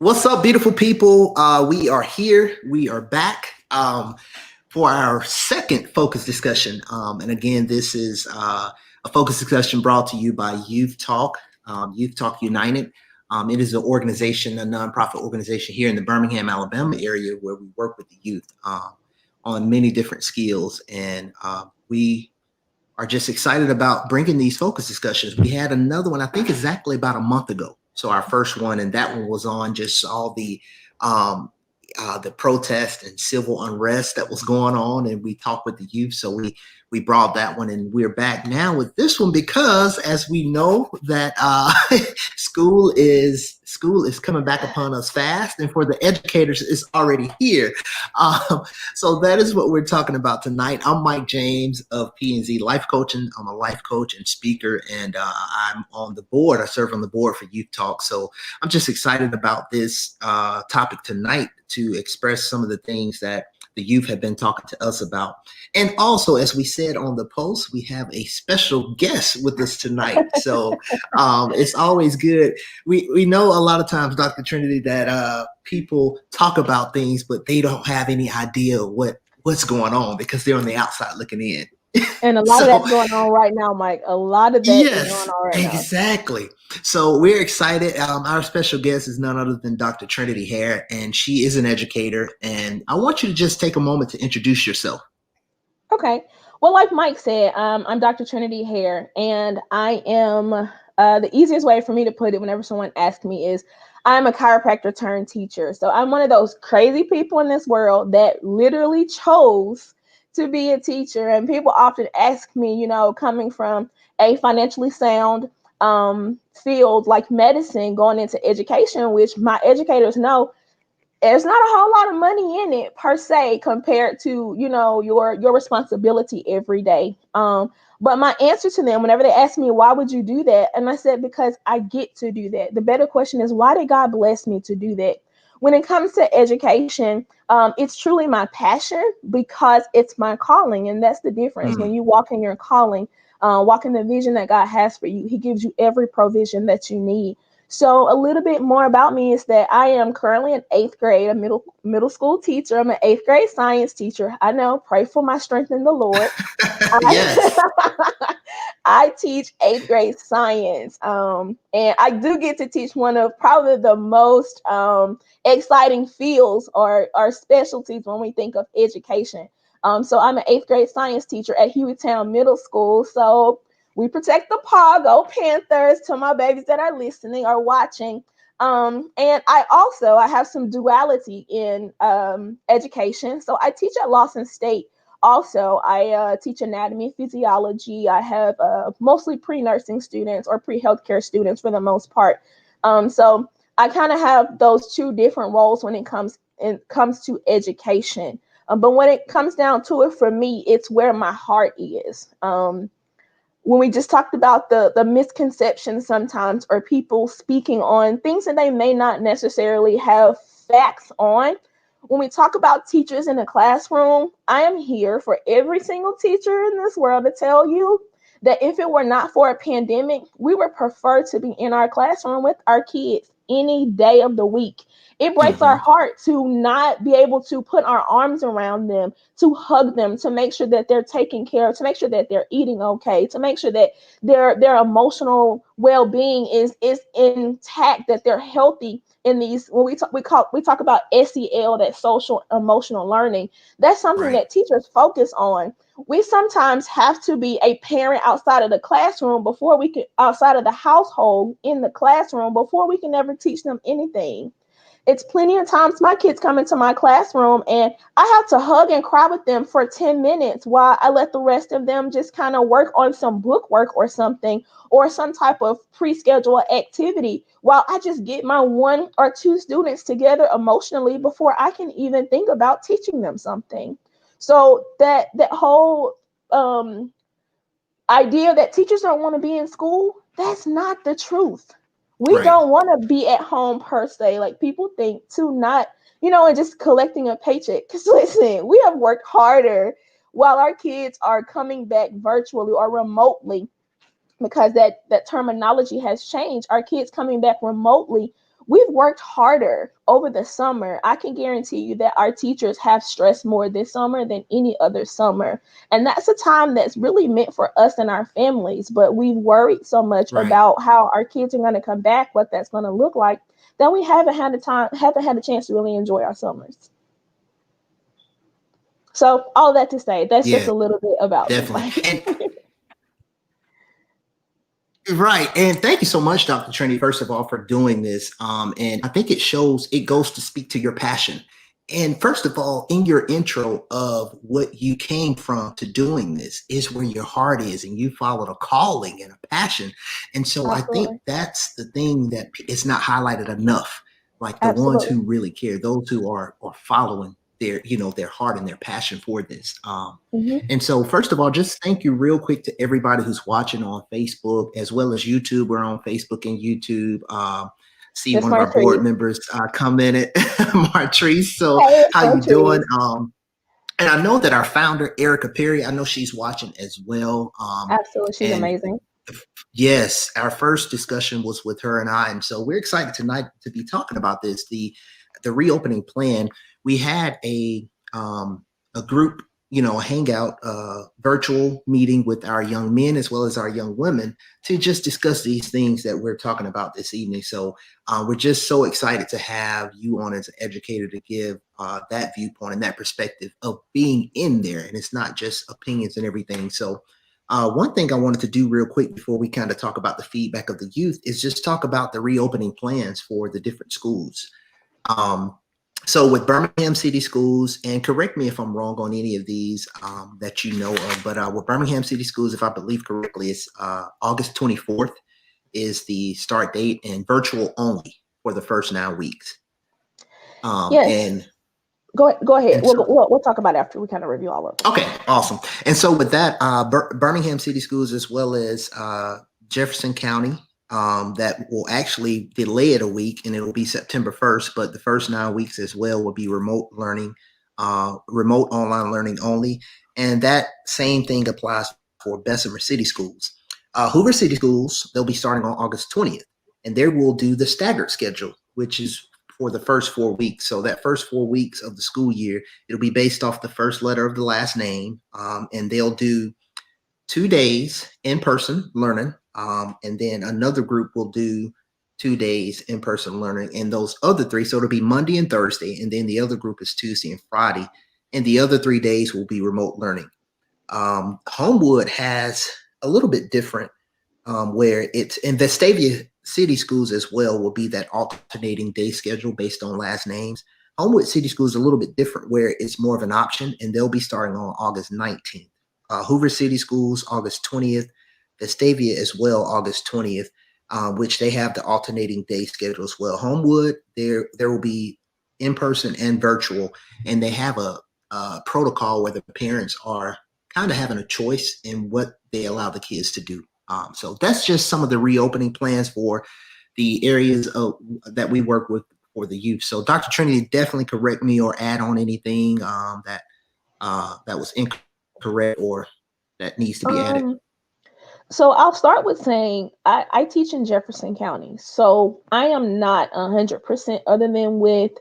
What's up, beautiful people? We are here. We are back for our second focus discussion. And again, this is a focus discussion brought to you by Youth Talk, Youth Talk United. It is an organization, a nonprofit organization here in the Birmingham, Alabama area where we work with the youth on many different skills. And we are just excited about bringing these focus discussions. We had another one, I think exactly about a month ago. So our first one, and that one was on just all um, the protest and civil unrest that was going on, and we talked with the youth. So we brought that one, and we're back now with this one because, as we know, that school is coming back upon us fast, and for the educators, it's already here. So that is what we're talking about tonight. I'm Mike James of P&Z Life Coaching. I'm a life coach and speaker, and I'm on the board. I serve on the board for Youth Talk. So I'm just excited about this topic tonight to express some of the things that the youth have been talking to us about. And also, as we said on the post, we have a special guest with us tonight. So it's always good. We know a lot of times, Dr. Trinity, that people talk about things, but they don't have any idea what's going on because they're on the outside looking in. And a lot of that's going on right now, Mike. A lot of that is going Yes, on right now. exactly. So we're excited. Our special guest is none other than Dr. Trinity Hare, and she is an educator. And I want you to just take a moment to introduce yourself. Okay. Well, like Mike said, I'm Dr. Trinity Hare, and I am the easiest way for me to put it whenever someone asks me is I'm a chiropractor turned teacher. So I'm one of those crazy people in this world that literally chose to be a teacher. And people often ask me, coming from a financially sound field like medicine, going into education, which my educators know there's not a whole lot of money in it per se compared to your responsibility every day. But my answer to them whenever they ask me why would you do that, and I said because I get to do that. The better question is why did God bless me to do that? When it comes to education, it's truly my passion because it's my calling, and that's the difference. When you walk in your calling, walk in the vision that God has for you, He gives you every provision that you need. So a little bit more about me is that I am currently in eighth grade, a middle school teacher. I'm an eighth grade science teacher. I know, pray for my strength in the Lord. Yes. I teach eighth grade science, and I do get to teach one of probably the most exciting fields or specialties when we think of education. So I'm an eighth grade science teacher at Hueytown Middle School. So we protect the paw, go Panthers, to my babies that are listening or watching. And I have some duality in education. So I teach at Lawson State. Also, I teach anatomy and physiology. I have mostly pre-nursing students or pre-healthcare students for the most part. So I kind of have those two different roles when it comes to education. But when it comes down to it, for me, it's where my heart is. When we just talked about the misconceptions sometimes, or people speaking on things that they may not necessarily have facts on. When we talk about teachers in the classroom, I am here for every single teacher in this world to tell you that if it were not for a pandemic, we would prefer to be in our classroom with our kids any day of the week. It breaks our heart to not be able to put our arms around them, to hug them, to make sure that they're taken care of, to make sure that they're eating okay, to make sure that their emotional well-being is intact, that they're healthy in these. When we talk about SEL, that social emotional learning, that's something Right. that teachers focus on. We sometimes have to be a parent outside of the classroom before we can, outside of the household in the classroom, before we can ever teach them anything. It's plenty of times my kids come into my classroom and I have to hug and cry with them for 10 minutes while I let the rest of them just kind of work on some book work or something, or some type of pre-scheduled activity, while I just get my one or two students together emotionally before I can even think about teaching them something. So that whole idea that teachers don't want to be in school, that's not the truth. We Right. don't want to be at home per se, like people think, to not, and just collecting a paycheck. Because listen, we have worked harder while our kids are coming back virtually or remotely, because that terminology has changed. Our kids coming back remotely, we've worked harder over the summer. I can guarantee you that our teachers have stressed more this summer than any other summer. And that's a time that's really meant for us and our families. But we've worried so much Right. about how our kids are going to come back, what that's going to look like, that we haven't had a chance to really enjoy our summers. So all that to say, that's just Yeah, a little bit about me. definitely. Like, And right. And thank you so much, Dr. Trinity, first of all, for doing this. And I think it goes to speak to your passion. And first of all, in your intro of what you came from to doing this is where your heart is, and you followed a calling and a passion. And so I think absolutely, that's the thing that is not highlighted enough. Like the ones absolutely. who really care, those who are following their, their heart and their passion for this. Hmm. And so, first of all, just thank you real quick to everybody who's watching on Facebook as well as YouTube. We're on Facebook and YouTube. See That's one of our board Martrice. members commented, Martrice. So, Hey, how you doing? Martrice. And I know that our founder, Erica Perry, I know she's watching as well. Absolutely, she's And amazing. yes, our first discussion was with her and I, and so we're excited tonight to be talking about this. The reopening plan. We had a group, a hangout, virtual meeting with our young men as well as our young women to just discuss these things that we're talking about this evening. So we're just so excited to have you on as an educator to give that viewpoint and that perspective of being in there, and it's not just opinions and everything. So one thing I wanted to do real quick before we kind of talk about the feedback of the youth is just talk about the reopening plans for the different schools. Um, so with Birmingham City Schools, and correct me if I'm wrong on any of these that you know of, but with Birmingham City Schools, if I believe correctly, it's August 24th is the start date, and virtual only for the first 9 weeks. Um, Yes. and Go ahead. and so We'll talk about it after we kind of review all of them. Okay, awesome. And so with that, Birmingham City Schools as well as Jefferson County, that will actually delay it a week, and it'll be September 1st. But the first 9 weeks as well will be remote learning, remote online learning only, and that same thing applies for Bessemer City Schools. Hoover City Schools, they'll be starting on August 20th, and they will do the staggered schedule, which is for the first 4 weeks. So that first 4 weeks of the school year, it'll be based off the first letter of the last name, and they'll do 2 days in person learning, and then another group will do 2 days in person learning, and those other three, so it'll be Monday and Thursday, and then the other group is Tuesday and Friday, and the other 3 days will be remote learning. Homewood has a little bit different, where it's in Vestavia City Schools as well will be that alternating day schedule based on last names. Homewood City Schools is a little bit different, where it's more of an option, and they'll be starting on August 19th. Hoover City Schools, August 20th. Vestavia as well, August 20th, which they have the alternating day schedule as well. Homewood, there will be in person and virtual, and they have a protocol where the parents are kind of having a choice in what they allow the kids to do. So that's just some of the reopening plans for the areas that we work with for the youth. So Dr. Trinity, definitely correct me or add on anything that was incorrect or that needs to be added. Um, so I'll start with saying I teach in Jefferson County, so I am not 100% other than with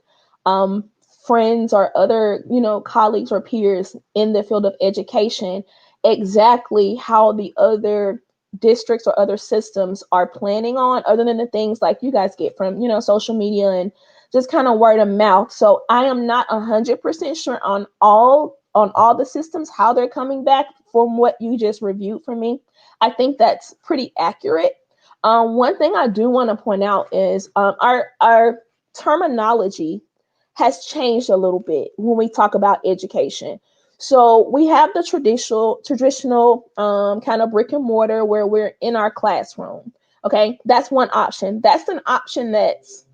um, friends or other colleagues or peers in the field of education, exactly how the other districts or other systems are planning on, other than the things like you guys get from social media and just kind of word of mouth. So I am not 100% sure on all the systems how they're coming back from what you just reviewed for me. I think that's pretty accurate. One thing I do want to point out is our terminology has changed a little bit when we talk about education. So we have the traditional kind of brick and mortar where we're in our classroom. Okay, that's one option. That's an option that's,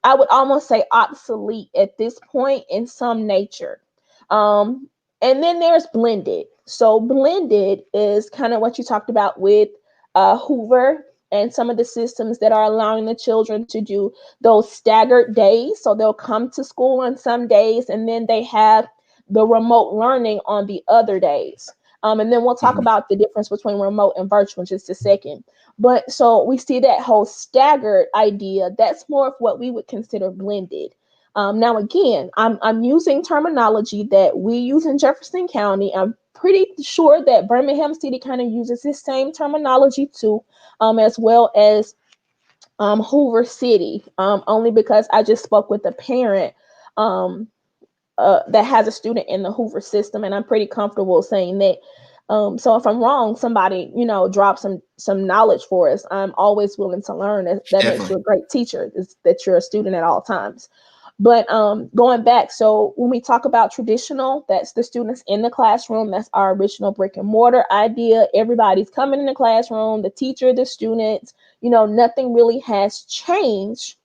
I would almost say, obsolete at this point in some nature. Um, and then there's blended. So blended is kind of what you talked about with Hoover and some of the systems that are allowing the children to do those staggered days. So they'll come to school on some days and then they have the remote learning on the other days. And then we'll talk about the difference between remote and virtual in just a second. But so we see that whole staggered idea. That's more of what we would consider blended. Now, again, I'm using terminology that we use in Jefferson County. I'm pretty sure that Birmingham City kind of uses this same terminology too, as well as Hoover City, only because I just spoke with a parent that has a student in the Hoover system, and I'm pretty comfortable saying that. So if I'm wrong, somebody, drop some knowledge for us. I'm always willing to learn. That makes you Definitely. a great teacher, is that you're a student at all times. But going back, so when we talk about traditional, that's the students in the classroom. That's our original brick and mortar idea. Everybody's coming in the classroom, the teacher, the students, nothing really has changed.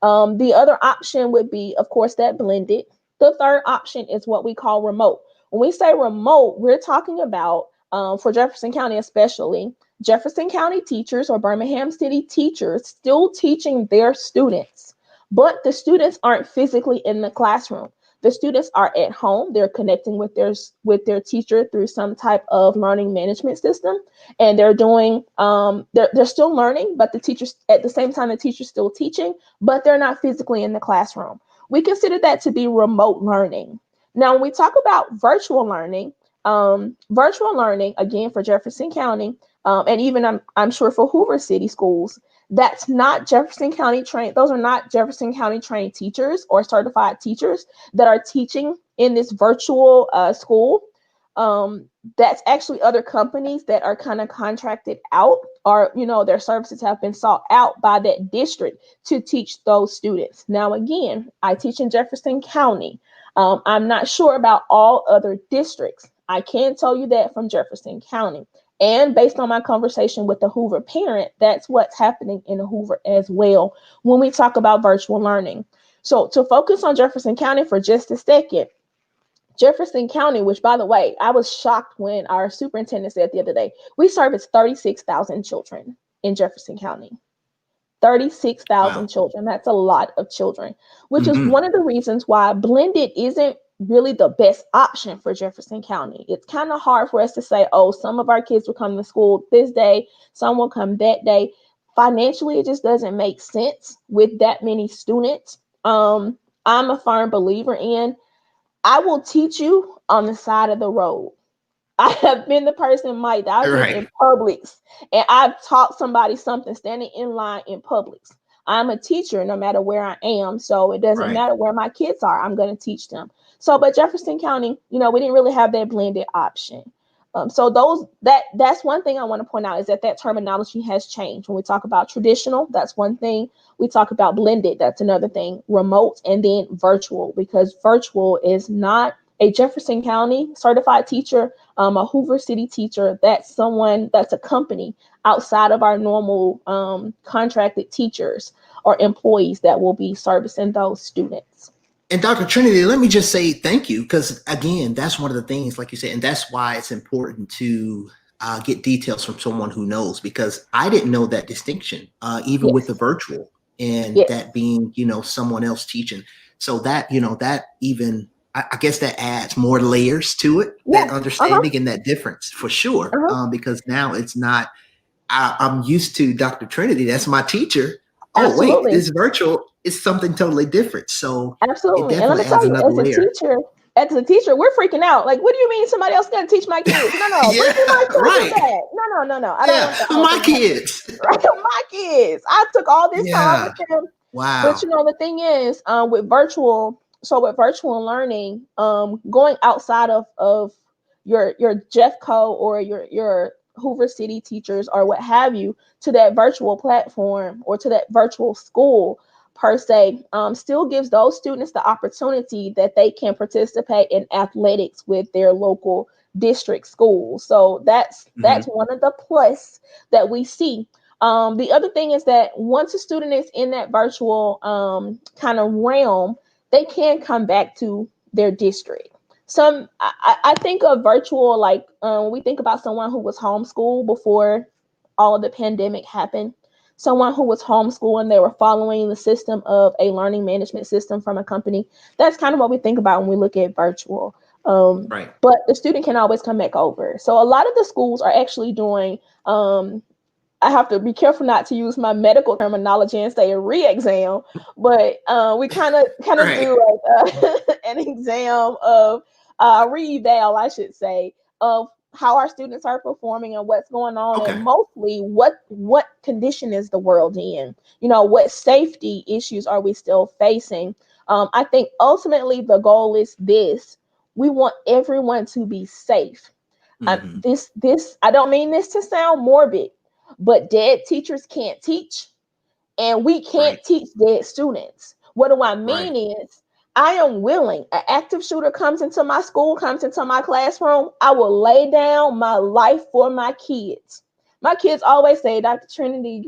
The other option would be, of course, that blended. The third option is what we call remote. When we say remote, we're talking about, for Jefferson County especially, Jefferson County teachers or Birmingham City teachers still teaching their students, but the students aren't physically in the classroom. The students are at home. They're connecting with their teacher through some type of learning management system, and they're doing they're still learning, but the teachers at the same time the teacher's still teaching, but they're not physically in the classroom. We consider that to be remote learning. Now, when we talk about virtual learning again for Jefferson County, and even I'm sure for Hoover City schools, that's not Jefferson County trained. Those are not Jefferson County trained teachers or certified teachers that are teaching in this virtual school. That's actually other companies that are kind of contracted out, or their services have been sought out by that district to teach those students. Now, again, I teach in Jefferson County. I'm not sure about all other districts. I can tell you that from Jefferson County. And based on my conversation with the Hoover parent, that's what's happening in Hoover as well when we talk about virtual learning. So to focus on Jefferson County for just a second, Jefferson County, which by the way, I was shocked when our superintendent said the other day, we service 36,000 children in Jefferson County. 36,000 Wow. children. That's a lot of children, which is Hmm. one of the reasons why blended isn't really the best option for Jefferson County. It's kind of hard for us to say, oh, some of our kids will come to school this day, some will come that day. Financially, it just doesn't make sense with that many students. I'm a firm believer in, I will teach you on the side of the road. I have been the person, Mike, that I've been Right. in Publix and I've taught somebody something standing in line in Publix. I'm a teacher no matter where I am. So it doesn't Right. matter where my kids are, I'm going to teach them. So, but Jefferson County, we didn't really have that blended option. So that's one thing I want to point out, is that terminology has changed. When we talk about traditional, that's one thing. We talk about blended, that's another thing. Remote, and then virtual, because virtual is not a Jefferson County certified teacher, a Hoover City teacher. That's a company outside of our normal contracted teachers or employees that will be servicing those students. And Dr. Trinity, let me just say thank you, because again, that's one of the things, like you said, and that's why it's important to get details from someone who knows, because I didn't know that distinction, even with Yes, the virtual and yes, that being, someone else teaching. So that, that even, I guess that adds more layers to it, yeah, that uh-huh, understanding and that difference for sure. uh-huh, Because now it's not, I'm used to Dr. Trinity, that's my teacher. Oh, wait, absolutely. this virtual is something totally different. So it Absolutely. And let definitely me adds tell you, another layer. as a teacher, we're freaking out. Like, what do you mean somebody else got to teach my kids? No, no, bring Yeah, me my children right. back. No, no, no, no. I don't Yeah, want that. I don't my think that. kids. Right? My kids. I took all this time Yeah, with them. But wow. the thing is, with virtual learning, going outside of your Jeffco or your Hoover City teachers or what have you, to that virtual platform or to that virtual school per se, still gives those students the opportunity that they can participate in athletics with their local district schools. So that's Hmm. one of the plus that we see. The other thing is that once a student is in that virtual kind of realm, they can come back to their district. I think of virtual like when we think about someone who was homeschooled before all of the pandemic happened, someone who was homeschooled and they were following the system of a learning management system from a company. That's kind of what we think about when we look at virtual. Right. But the student can always come back over. So a lot of the schools are actually doing, I have to be careful not to use my medical terminology and say a re-exam, but we kind of Right. do like an exam of re-eval, I should say, of how our students are performing and what's going on, and Okay. mostly what condition is the world in. What safety issues are we still facing? I think ultimately the goal is this: we want everyone to be safe. Hmm. This I don't mean this to sound morbid, but dead teachers can't teach, and we can't Right. teach dead students. What do I Right. mean is, I am willing. An active shooter comes into my school, comes into my classroom, I will lay down my life for my kids. My kids always say, Dr. Trinity,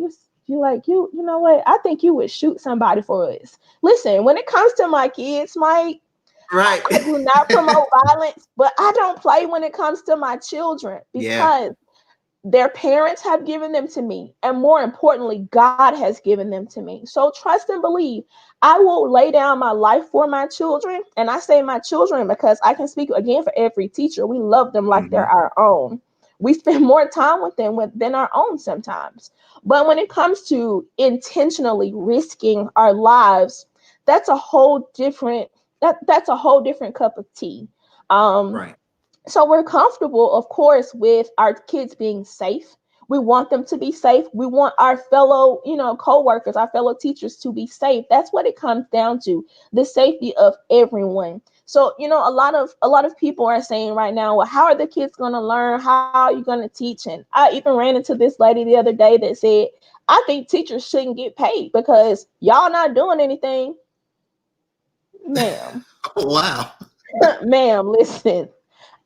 you know what? I think you would shoot somebody for us. Listen, when it comes to my kids, Mike, Right. I do not promote violence, but I don't play when it comes to my children, Yeah. because their parents have given them to me. And more importantly, God has given them to me. So trust and believe. I will lay down my life for my children. And I say my children because I can speak again for every teacher. We love them like they're Hmm. our own. We spend more time with them than our own sometimes. But when it comes to intentionally risking our lives, that's a whole different that's a whole different cup of tea. Um, Right. so we're comfortable, of course, with our kids being safe. We want them to be safe. We want our fellow, co-workers, our fellow teachers to be safe. That's what it comes down to, the safety of everyone. So, a lot of people are saying right now, well, how are the kids going to learn? How are you going to teach? And I even ran into this lady the other day that said, I think teachers shouldn't get paid because y'all not doing anything. Ma'am, Oh, wow. ma'am, listen.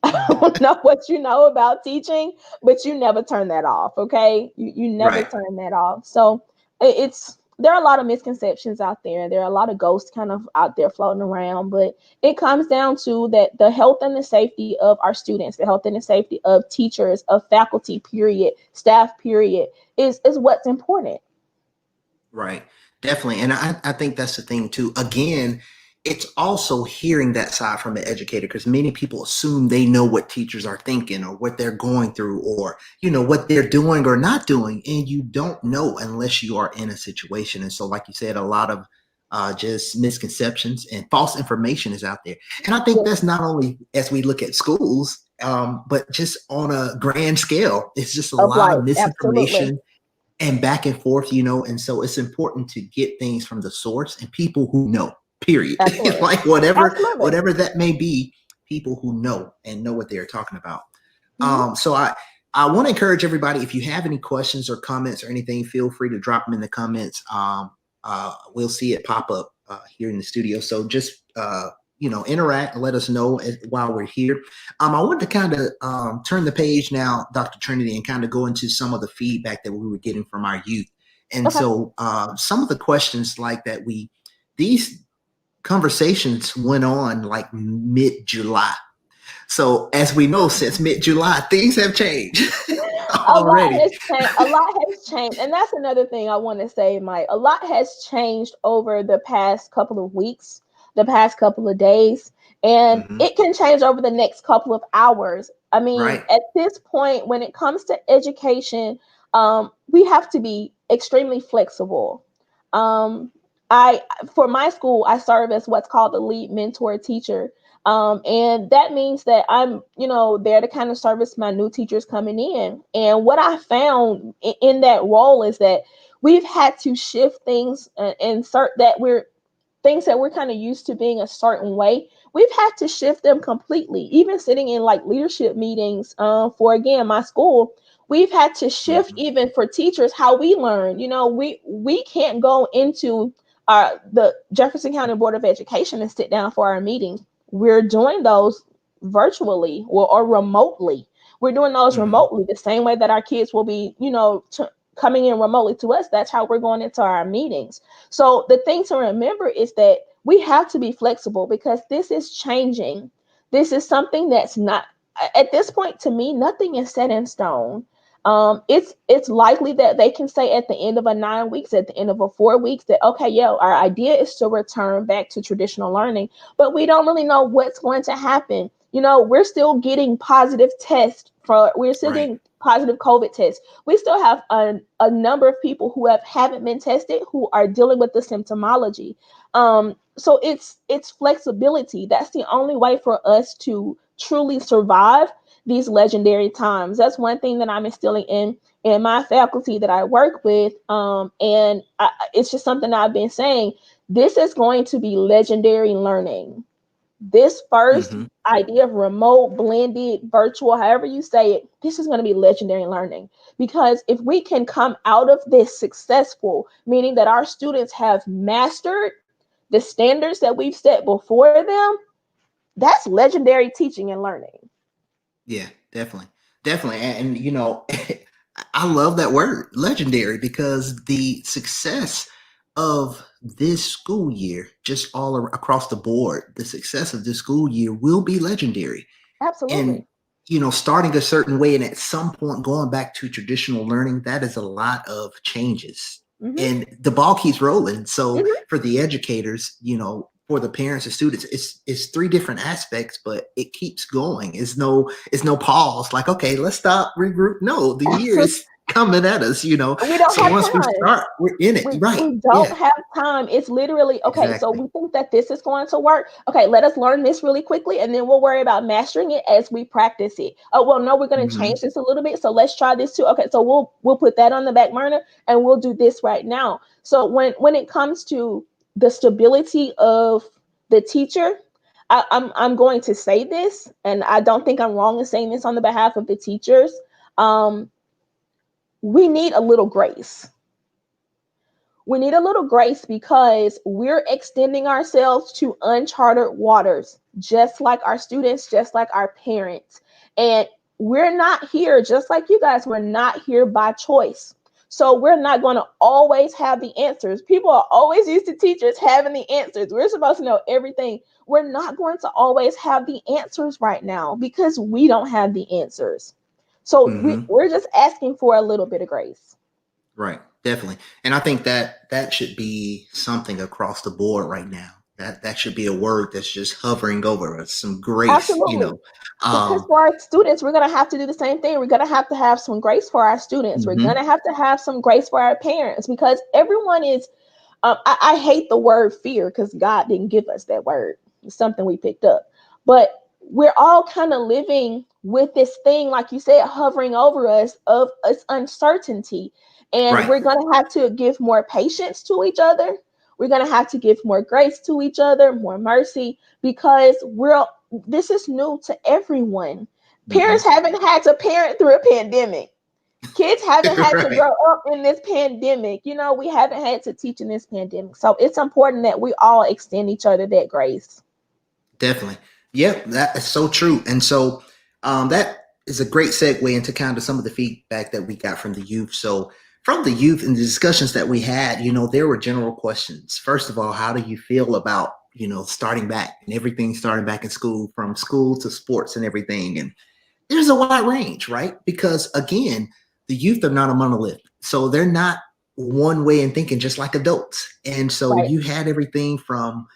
I don't know what you know about teaching, but you never turn that off, okay? You never Right. turn that off. So it's there are a lot of misconceptions out there. There are a lot of ghosts kind of out there floating around, but it comes down to that the health and the safety of our students, the health and the safety of teachers, of faculty, period, staff, period, is what's important. Right. Definitely. And I think that's the thing too. Again, it's also hearing that side from an educator, because many people assume they know what teachers are thinking or what they're going through, or what they're doing or not doing, and you don't know unless you are in a situation. And so, like you said, a lot of just misconceptions and false information is out there. And I think Yeah, that's not only as we look at schools, but just on a grand scale. It's just a of lot of life, absolutely, misinformation and back and forth, and so it's important to get things from the source and people who know, period. absolutely, Like absolutely. whatever that may be, people who know and know what they're talking about. Mhm. So I want to encourage everybody, if you have any questions or comments or anything, feel free to drop them in the comments. We'll see it pop up here in the studio. So just interact and let us know while we're here. I want to kind of turn the page now, Dr. Trinity, and kind of go into some of the feedback that we were getting from our youth. And Okay. so some of the questions like that, these conversations went on like mid-July. So as we know, since mid-July, things have changed A lot already. has changed. A lot has changed, and that's another thing I want to say, Mike. A lot has changed over the past couple of weeks, the past couple of days, and Hmm. it can change over the next couple of hours. I mean, Right. at this point, when it comes to education, we have to be extremely flexible. Um, I, for my school, I serve as what's called the lead mentor teacher. And that means that I'm, there to kind of service my new teachers coming in. And what I found in that role is that we've had to shift things and insert that we're things that we're kind of used to being a certain way. We've had to shift them completely. Even sitting in like leadership meetings for again my school, we've had to shift Hmm. even for teachers how we learn. We can't go into the Jefferson County Board of Education and sit down for our meetings. We're doing those virtually or remotely. We're doing those Hmm. remotely the same way that our kids will be, coming in remotely to us. That's how we're going into our meetings. So the thing to remember is that we have to be flexible because this is changing. This is something that's not at this point to me, nothing is set in stone. It's likely that they can say at the end of a 9 weeks, at the end of a 4 weeks, that okay, yeah, our idea is to return back to traditional learning, but we don't really know what's going to happen we're still getting positive tests we're still Right. getting positive COVID tests. We still have a number of people who haven't been tested who are dealing with the symptomology. So it's flexibility. That's the only way for us to truly survive these legendary times. That's one thing that I'm instilling in my faculty that I work with. It's just something I've been saying. This is going to be legendary learning. This first Hmm. idea of remote, blended, virtual, however you say it, this is going to be legendary learning. Because if we can come out of this successful, meaning that our students have mastered the standards that we've set before them, that's legendary teaching and learning. Yeah, definitely. Definitely. I love that word, legendary, because the success of this school year, just across the board, the success of this school year will be legendary. And, Absolutely. starting a certain way and at some point going back to traditional learning, that is a lot of changes. Hmm. And the ball keeps rolling. So Hmm. for the educators, for the parents and students, it's three different aspects, but it keeps going. It's no pause. Like, okay, let's stop, regroup. No, the year is coming at us. We don't So have once we time. start, we're in it. Right? We Yeah. don't have time. It's literally okay. So Exactly. we think that this is going to work. Okay, let us learn this really quickly, and then we'll worry about mastering it as we practice it. Oh well, no, we're going to Hmm. change this a little bit. So let's try this too. Okay, so we'll put that on the back burner, and we'll do this right now. So when it comes to the stability of the teacher, I'm going to say this, and I don't think I'm wrong in saying this on the behalf of the teachers. Um, we need a little grace. We need a little grace because we're extending ourselves to uncharted waters, just like our students, just like our parents. And we're not here, just like you guys, we're not here by choice. So we're not going to always have the answers. People are always used to teachers having the answers. We're supposed to know everything. We're not going to always have the answers right now because we don't have the answers. So Hmm. we're just asking for a little bit of grace. Right, definitely. And I think that should be something across the board right now. That should be a word that's just hovering over us. Some grace, Absolutely. Because Um, for our students, we're going to have to do the same thing. We're going to have some grace for our students. We're going mhm. to have some grace for our parents because everyone is, I hate the word fear because God didn't give us that word. It's something we picked up. But we're all kind of living with this thing, like you said, hovering over us of us uncertainty. And Right. we're going to have to give more patience to each other. We're going to have to give more grace to each other, more mercy, because this is new to everyone. Parents Mhm. haven't had to parent through a pandemic. Kids haven't had to Right. grow up in this pandemic. We haven't had to teach in this pandemic. So it's important that we all extend each other that grace. Definitely. Yep, that is so true. And so that is a great segue into kind of some of the feedback that we got from the youth. So from the youth and the discussions that we had, there were general questions. First of all, how do you feel about, starting back and everything starting back in school, from school to sports and everything? And there's a wide range, right? Because again, the youth are not a monolith. So they're not one way in thinking, just like adults. And so Right. you had everything from,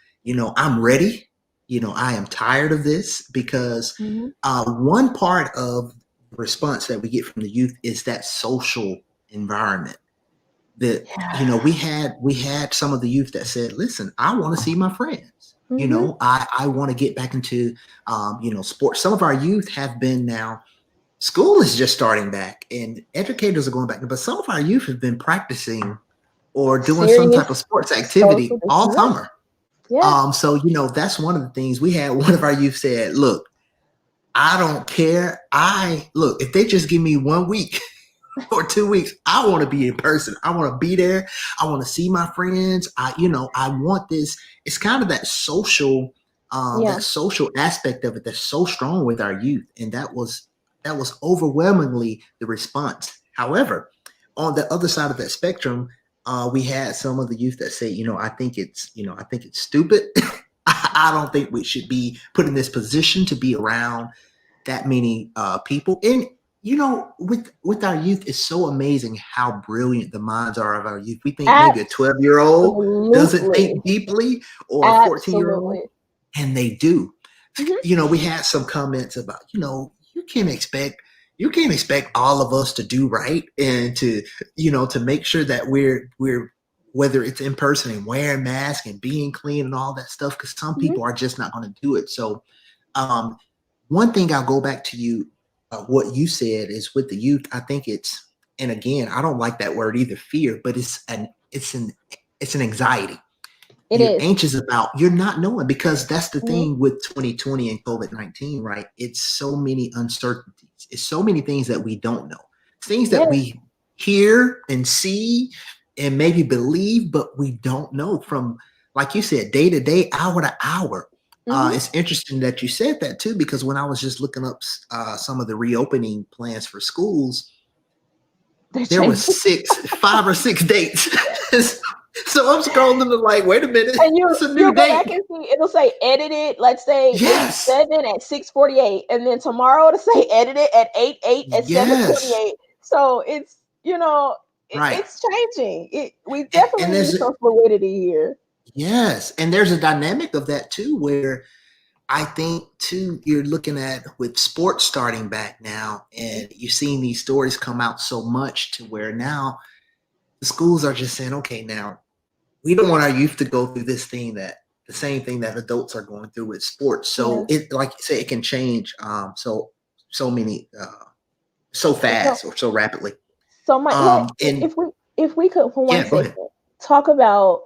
I'm ready, I am tired of this, because Mhm. one part of the response that we get from the youth is that social environment. That Yeah. we had some of the youth that said, listen, I want to see my friends. Hmm. I want to get back into sports. Some of our youth have been now, school is just starting back and educators are going back, but some of our youth have been practicing or doing some type of Serious sports social activity all distance. summer. Yeah. So that's one of the things we had. One of our youth said, look, I don't care. If they just give me 1 week or 2 weeks, I want to be in person. I want to be there. I want to see my friends. I want this. It's kind of Yeah. that social aspect of it that's so strong with our youth. And that was overwhelmingly the response. However, on the other side of that spectrum, we had some of the youth that say, I think it's stupid. I don't think we should be put in this position to be around that many people. And with our youth, it's so amazing how brilliant the minds are of our youth. We think maybe a 12-year-old doesn't Absolutely. think deeply, or a 14-year-old, Absolutely. and they do. Mhm. We had some comments about, you can't expect all of us to do right and to make sure that we're whether it's in person and wearing masks and being clean and all that stuff, because some Mhm. people are just not going to do it. So um, one thing I'll go back to you, what you said is with the youth. I think and again, I don't like that word either, fear, but it's an anxiety. It You're is. anxious about, you're not knowing, because that's the Mhm. thing with 2020 and COVID-19, right? It's so many uncertainties. It's so many things that we don't know. Things that Yes. we hear and see and maybe believe, but we don't know from, like you said, day to day, hour to hour. Mhm. It's interesting that you said that too, because when I was just looking up some of the reopening plans for schools, They're there was changing. 5 or 6 dates. So I'm scrolling and like, wait a minute, And it's a you'll new go back date. and see it'll say edited, let's say in Yes, 7 at 6:48, and then tomorrow it'll say edited at 8 at yes, 7:28. So it's right. it's changing. We And definitely need some fluidity here. yes, and there's a dynamic of that too, where I think too, you're looking at with sports starting back now, and you're seeing these stories come out so much to where now the schools are just saying, okay, now we don't want our youth to go through the same thing that adults are going through with sports. So Yeah. it, like you say, it can change so many so So fast or so rapidly. so my And if we could for one yeah, go second ahead. talk about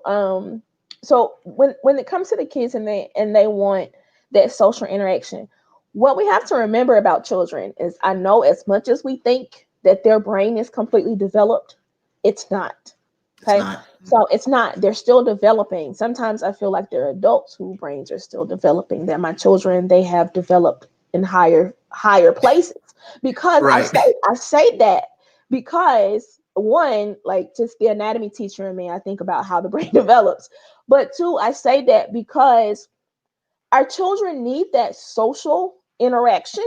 so when it comes to the kids and they want that social interaction, what we have to remember about children is, I know as much as we think that their brain is completely developed, it's not. It's Okay. not. So it's not, they're still developing. Sometimes I feel like there are adults whose brains are still developing, that my children, they have developed in higher places. Because Right. I say that because one, like just the anatomy teacher in me, I think about how the brain develops. But two, I say that because our children need that social interaction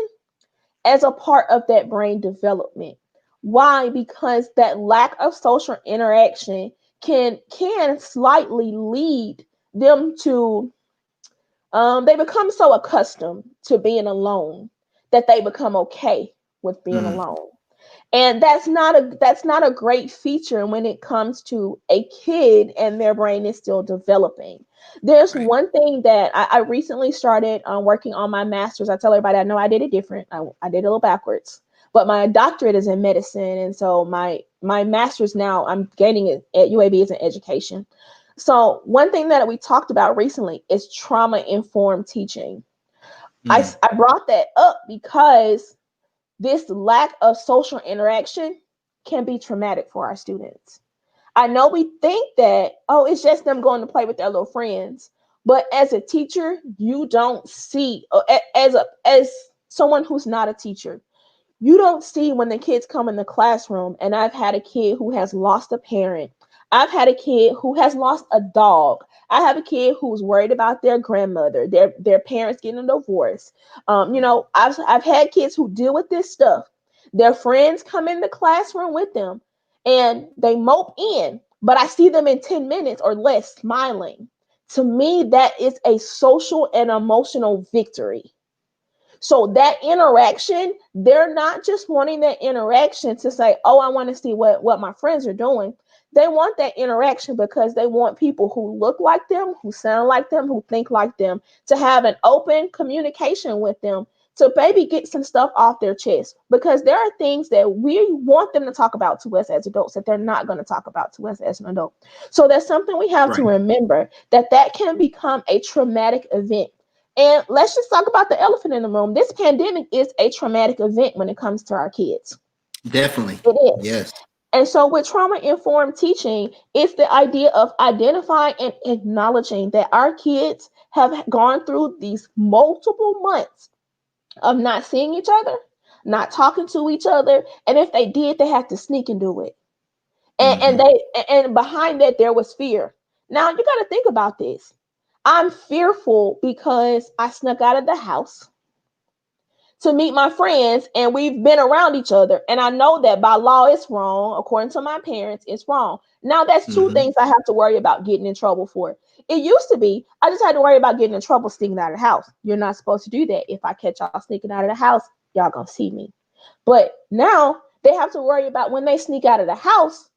as a part of that brain development. Why? Because that lack of social interaction can slightly lead them to they become so accustomed to being alone that they become okay with being Mm, alone. And that's not a great feature when it comes to a kid and their brain is still developing. There's right. one thing that I recently started working on my master's. I tell everybody I know I did it different. I did it a little backwards, but my doctorate is in medicine, and so my master's now I'm gaining it at UAB is in education. So one thing that we talked about recently is trauma informed teaching. Mm, I brought that up because this lack of social interaction can be traumatic for our students. I know we think that, oh, it's just them going to play with their little friends. But as a teacher, you don't see, as someone who's not a teacher, you don't see when the kids come in the classroom. And I've had a kid who has lost a parent. I've had a kid who has lost a dog. I have a kid who's worried about their grandmother, their parents getting a divorce. I've had kids who deal with this stuff. Their friends come in the classroom with them and they mope in, but I see them in 10 minutes or less smiling. To me, that is a social and emotional victory. So that interaction, they're not just wanting that interaction to say, "Oh, I want to see what my friends are doing." They want that interaction because they want people who look like them, who sound like them, who think like them, to have an open communication with them, to maybe get some stuff off their chest. Because there are things that we want them to talk about to us as adults that they're not going to talk about to us as an adult. So that's something we have to right. remember, that can become a traumatic event. And let's just talk about the elephant in the room. This pandemic is a traumatic event when it comes to our kids. Definitely. It is. Yes. And so, with trauma informed teaching, it's the idea of identifying and acknowledging that our kids have gone through these multiple months of not seeing each other, not talking to each other. And if they did, they had to sneak and do it. And Hmm. and behind that, there was fear. Now, you got to think about this. I'm fearful because I snuck out of the house to meet my friends, and we've been around each other. And I know that by law it's wrong. According to my parents, it's wrong. Now that's two Mm-hmm. things I have to worry about getting in trouble for. It used to be I just had to worry about getting in trouble sneaking out of the house. You're not supposed to do that. If I catch y'all sneaking out of the house, y'all gonna see me. But now they have to worry about when they sneak out of the house.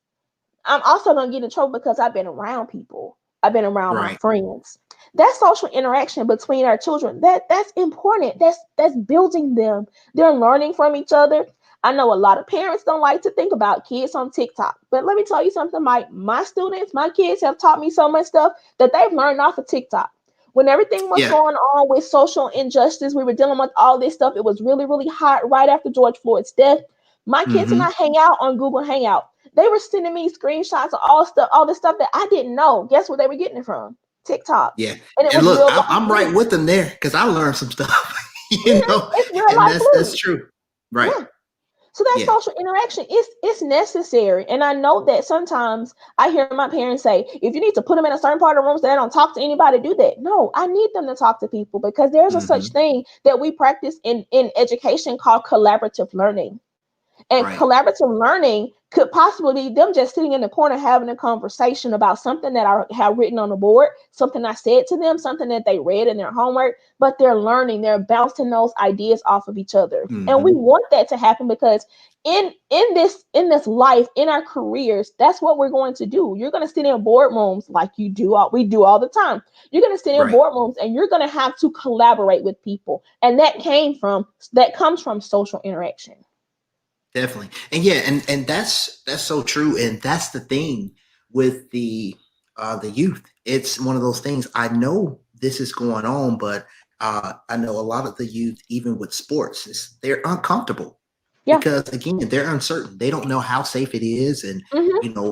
I'm also gonna get in trouble because I've been around people. I've been around my Right. friends. That social interaction between our children, that's important. That's building them. They're learning from each other. I know a lot of parents don't like to think about kids on TikTok, but let me tell you something. My students, my kids have taught me so much stuff that they've learned off of TikTok. When everything was Yeah. going on with social injustice, we were dealing with all this stuff. It was really, really hot right after George Floyd's death. My kids and Mm-hmm. I hang out on Google Hangout. They were sending me screenshots of all the stuff that I didn't know. Guess where they were getting it from? TikTok. Yeah. And it And was look, real I'm life right news. with them there because I learned some stuff, Yeah, it's real and life that's news. true. Right. Yeah. So that Yeah. social interaction is it's necessary. And I know that sometimes I hear my parents say, if you need to put them in a certain part of the room so they don't talk to anybody, do that. No, I need them to talk to people because there's a Mm-hmm. such thing that we practice in education called collaborative learning. And Right. collaborative learning could possibly be them just sitting in the corner having a conversation about something that I have written on the board, something I said to them, something that they read in their homework, but they're learning, they're bouncing those ideas off of each other. And we Mm-hmm. want that to happen because in this life, in our careers, that's what we're going to do. You're going to sit in boardrooms like we do all the time. You're going to sit in Right. boardrooms and you're going to have to collaborate with people. And that comes from social interaction. Definitely. And yeah, and that's so true. And that's the thing with the youth. It's one of those things. I know this is going on, but I know a lot of the youth, even with sports, they're uncomfortable Yeah. because again, they're uncertain. They don't know how safe it is, and Hmm.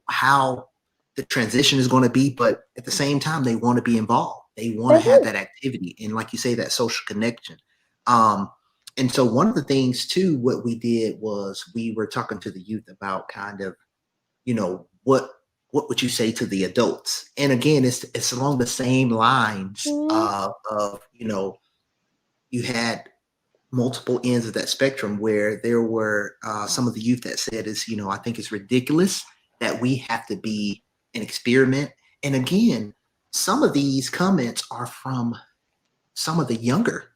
how the transition is going to be. But at the same time, they want to be involved. They want They to have do. that activity, and like you say, that social connection. Um, and so one of the things too, what we did was we were talking to the youth about kind of, what would you say to the adults? And again, it's along the same lines Mhm. of, you had multiple ends of that spectrum where there were some of the youth that said is, I think it's ridiculous that we have to be an experiment. And again, some of these comments are from some of the younger,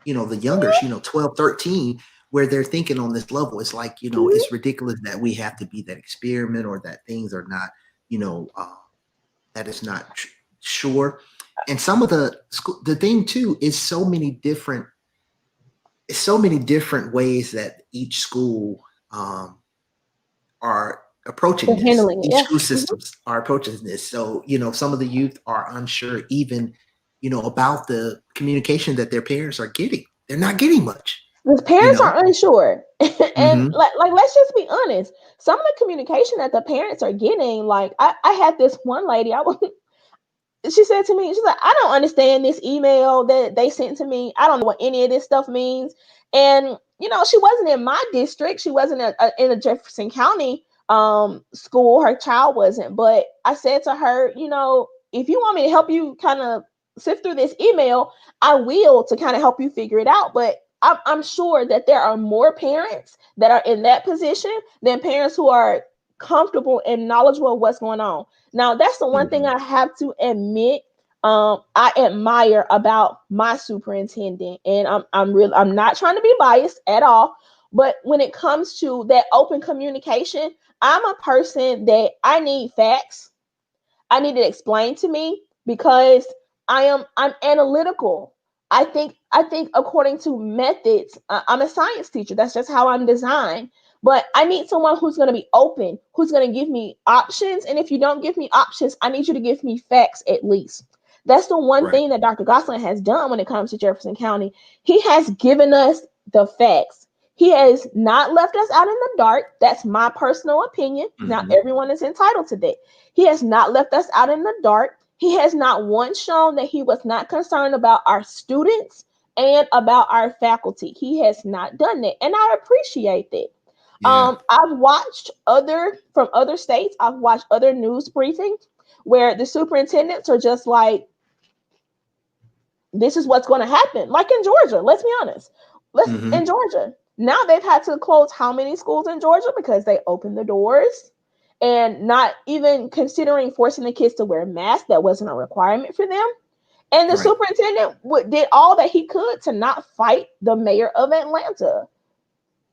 12, 13, where they're thinking on this level. It's like, Mhm. it's ridiculous that we have to be that experiment or that things are not, you know, uh, that is not sure. And some of the thing too is so many different ways that each school um, are approaching They're this. handling it. Each Yeah. school Mhm. systems are approaching this. So, some of the youth are unsure even, about the communication that their parents are getting. They're not getting much, The you parents know? are unsure, and Hmm. like let's just be honest. Some of the communication that the parents are getting, like I had this one lady. She said to me, she's like, I don't understand this email that they sent to me. I don't know what any of this stuff means. And she wasn't in my district. She wasn't in a Jefferson County school. Her child wasn't. But I said to her, if you want me to help you kind of sift through this email, I will to kind of help you figure it out. But I'm sure that there are more parents that are in that position than parents who are comfortable and knowledgeable of what's going on. Now, that's the one thing Hmm. I have to admit. I admire about my superintendent, and I'm not trying to be biased at all. But when it comes to that open communication, I'm a person that I need facts. I need it explained to me because I'm analytical. I think according to methods. I'm a science teacher. That's just how I'm designed. But I need someone who's going to be open, who's going to give me options. And if you don't give me options, I need you to give me facts at least. That's the one Right. thing that Dr. Gosselin has done when it comes to Jefferson County. He has given us the facts. He has not left us out in the dark. That's my personal opinion. Not Hmm. everyone is entitled to that. He has not left us out in the dark. He has not once shown that he was not concerned about our students and about our faculty. He has not done that. And I appreciate that. Yeah. I've watched other states, I've watched other news briefings where the superintendents are just like, this is what's going to happen. Like in Georgia, let's be honest. In Georgia, now they've had to close how many schools in Georgia because they opened the doors and not even considering forcing the kids to wear masks. That wasn't a requirement for them. And the superintendent did all that he could to not fight the mayor of Atlanta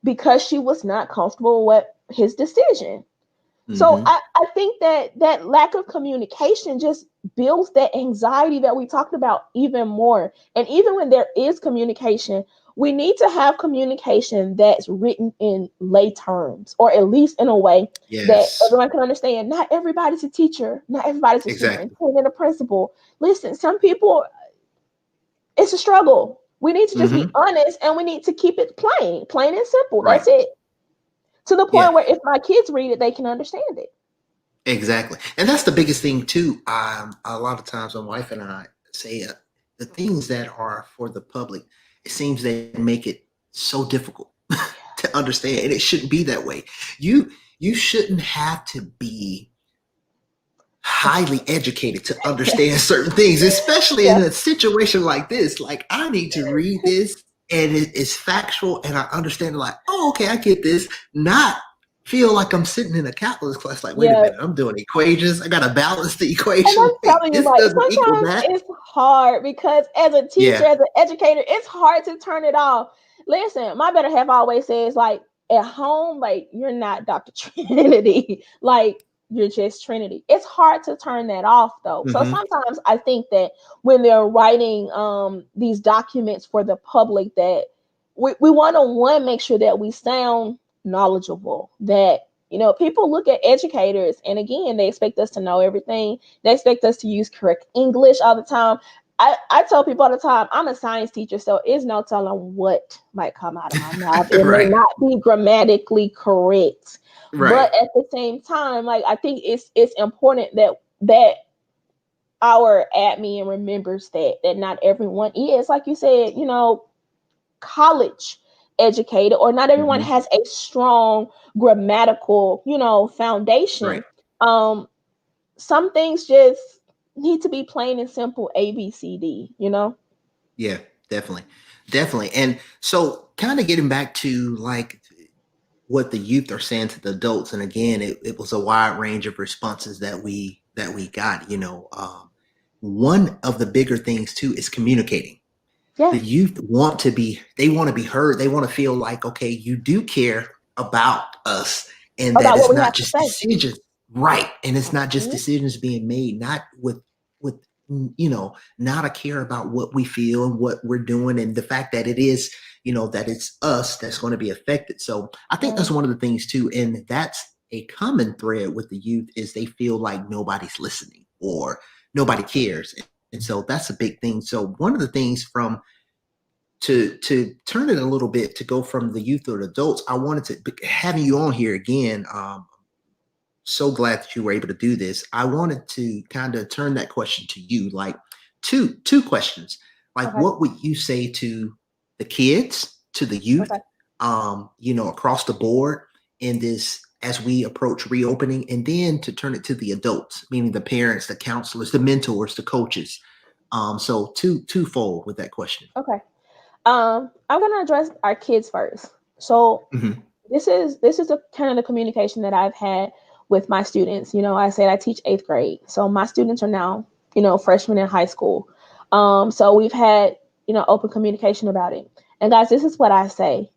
because she was not comfortable with his decision. So I think that lack of communication just builds that anxiety that we talked about even more. And even when there is communication, we need to have communication that's written in lay terms, or at least in a way that everyone can understand. Not everybody's a teacher. Not everybody's a superintendent, a principal. Listen, some people, it's a struggle. We need to just be honest, and we need to keep it plain and simple. That's it. To the point where if my kids read it, they can understand it. Exactly. And that's the biggest thing too. A lot of times my wife and I say the things that are for the public, it seems they make it so difficult to understand. And it shouldn't be that way. You shouldn't have to be highly educated to understand certain things, especially in a situation like this. Like, I need to read this and it's factual and I understand, like, oh, okay, I get this. Not feel like I'm sitting in a calculus class, like, wait a minute, I'm doing equations. I got to balance the equation. And I'm telling you, like, sometimes it's hard because as a teacher, as an educator, it's hard to turn it off. Listen, my better half always says, like, at home, like, you're not Dr. Trinity. Like, you're just Trinity. It's hard to turn that off, though. So sometimes I think that when they're writing these documents for the public, that we want to make sure that we sound knowledgeable, that, you know, people look at educators and again, they expect us to know everything. They expect us to use correct English all the time. I tell people all the time, I'm a science teacher, so it's no telling what might come out of my mouth. It may not be grammatically correct. But at the same time, like, I think it's important that our admin remembers that not everyone is, like you said, you know, college educated, or not everyone has a strong grammatical, you know, foundation. Some things just need to be plain and simple, ABCD, you know? Yeah, definitely. And so kind of getting back to like what the youth are saying to the adults. And again, it was a wide range of responses that we got, you know. One of the bigger things too is communicating. The youth want to be heard. They want to feel like, okay, you do care about us, and that it's not just decisions. Right. And it's not just decisions being made, not with, you know, not a care about what we feel and what we're doing, and the fact that it is, you know, that it's us that's going to be affected. So I think that's one of the things too. And that's a common thread with the youth, is they feel like nobody's listening or nobody cares. And so that's a big thing. So one of the things to turn it a little bit, to go from the youth to the adults, I wanted to having you on here again. So glad that you were able to do this. I wanted to kind of turn that question to you, like two questions. Like, what would you say to the kids, to the youth, you know, across the board in this, as we approach reopening, and then to turn it to the adults, meaning the parents, the counselors, the mentors, the coaches. So twofold with that question. Okay. I'm going to address our kids first. So this is the kind of the communication that I've had with my students. You know, I said I teach 8th grade. So my students are now, you know, freshmen in high school. So we've had, you know, open communication about it. And guys, this is what I say.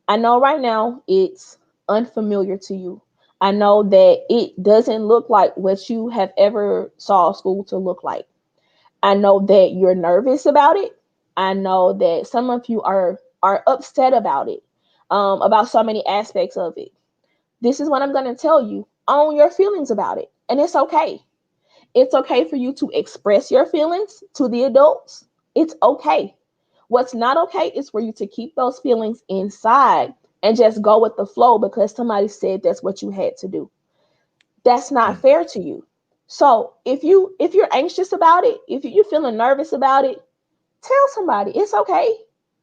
I know right now it's unfamiliar to you. I know that it doesn't look like what you have ever saw school to look like. I know that you're nervous about it. I know that some of you are upset about it, about so many aspects of it. This is what I'm going to tell you. Own your feelings about it. And it's okay. It's okay for you to express your feelings to the adults. It's okay. What's not okay is for you to keep those feelings inside and just go with the flow because somebody said that's what you had to do. That's not fair to you. So if you're anxious about it, if you're feeling nervous about it, tell somebody. It's okay.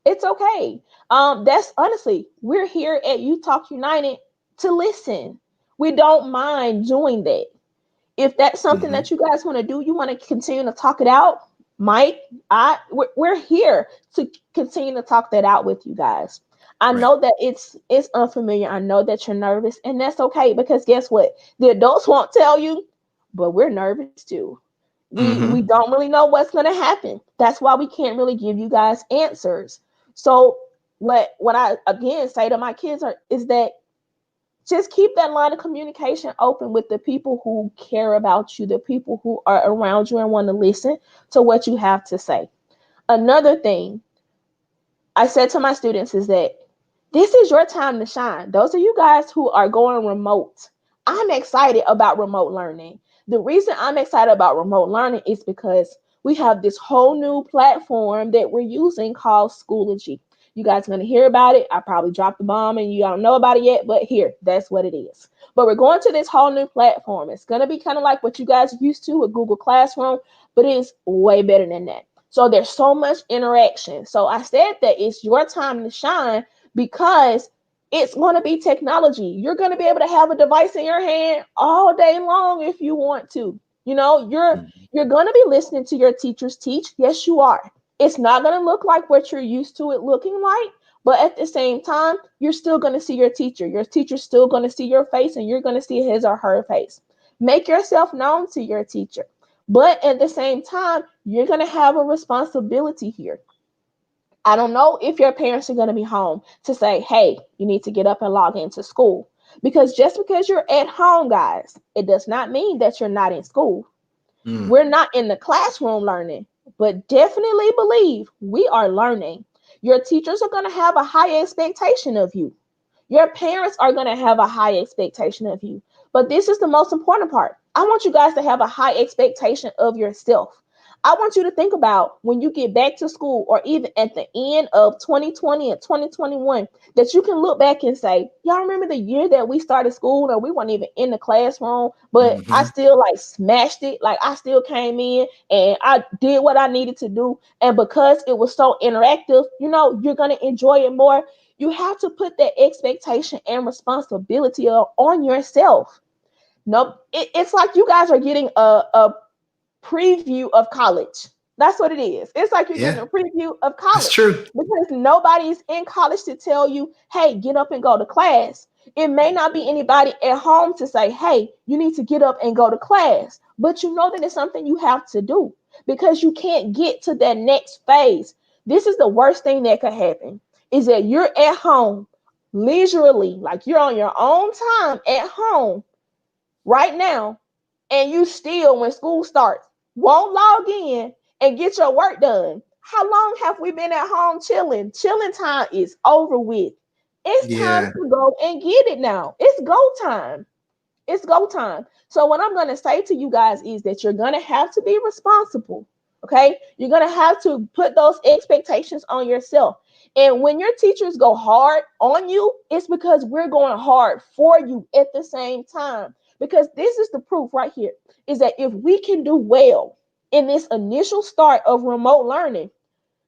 It's okay. That's honestly, we're here at Youth Talk United to listen. We don't mind doing that. If that's something that you guys want to do, you want to continue to talk it out, Mike, we're here to continue to talk that out with you guys. I Right. know that it's unfamiliar. I know that you're nervous, and that's okay because guess what? The adults won't tell you, but we're nervous too. We Mm-hmm. don't really know what's going to happen. That's why we can't really give you guys answers. So what I again say to my kids is that just keep that line of communication open with the people who care about you, the people who are around you and want to listen to what you have to say. Another thing I said to my students is that this is your time to shine. Those of you guys who are going remote, I'm excited about remote learning. The reason I'm excited about remote learning is because we have this whole new platform that we're using called Schoology. You guys are going to hear about it. I probably dropped the bomb and you don't know about it yet, but here, that's what it is. But we're going to this whole new platform. It's going to be kind of like what you guys are used to with Google Classroom, but it's way better than that. So there's so much interaction. So I said that it's your time to shine because it's going to be technology. You're going to be able to have a device in your hand all day long if you want to. You know, you're going to be listening to your teachers teach. Yes, you are. It's not going to look like what you're used to it looking like, but at the same time, you're still going to see your teacher. Your teacher's still going to see your face and you're going to see his or her face. Make yourself known to your teacher. But at the same time, you're going to have a responsibility here. I don't know if your parents are going to be home to say, hey, you need to get up and log into school. Because just because you're at home, guys, it does not mean that you're not in school. Mm. We're not in the classroom learning, but definitely believe we are learning. Your teachers are going to have a high expectation of you. Your parents are going to have a high expectation of you. But this is the most important part. I want you guys to have a high expectation of yourself. I want you to think about when you get back to school or even at the end of 2020 and 2021 that you can look back and say, y'all remember the year that we started school and we weren't even in the classroom, but I Mm-hmm. still like smashed it. Like I still came in and I did what I needed to do. And because it was so interactive, you know, you're going to enjoy it more. You have to put that expectation and responsibility on yourself. Nope. It's like you guys are getting a preview of college. That's what it is. It's like you're getting Yeah, a preview of that's college true. because nobody's in college to tell you, hey, get up and go to class. It may not be anybody at home to say, hey, you need to get up and go to class. But you know that it's something you have to do because you can't get to that next phase. This is the worst thing that could happen is that you're at home leisurely, like you're on your own time at home right now, and you still, when school starts, won't log in and get your work done. How long have we been at home chilling? Chilling time is over with. It's time Yeah. to go and get it now. It's go time. It's go time. So what I'm going to say to you guys is that you're going to have to be responsible. Okay? You're going to have to put those expectations on yourself. And when your teachers go hard on you, it's because we're going hard for you at the same time. Because this is the proof right here is that if we can do well in this initial start of remote learning,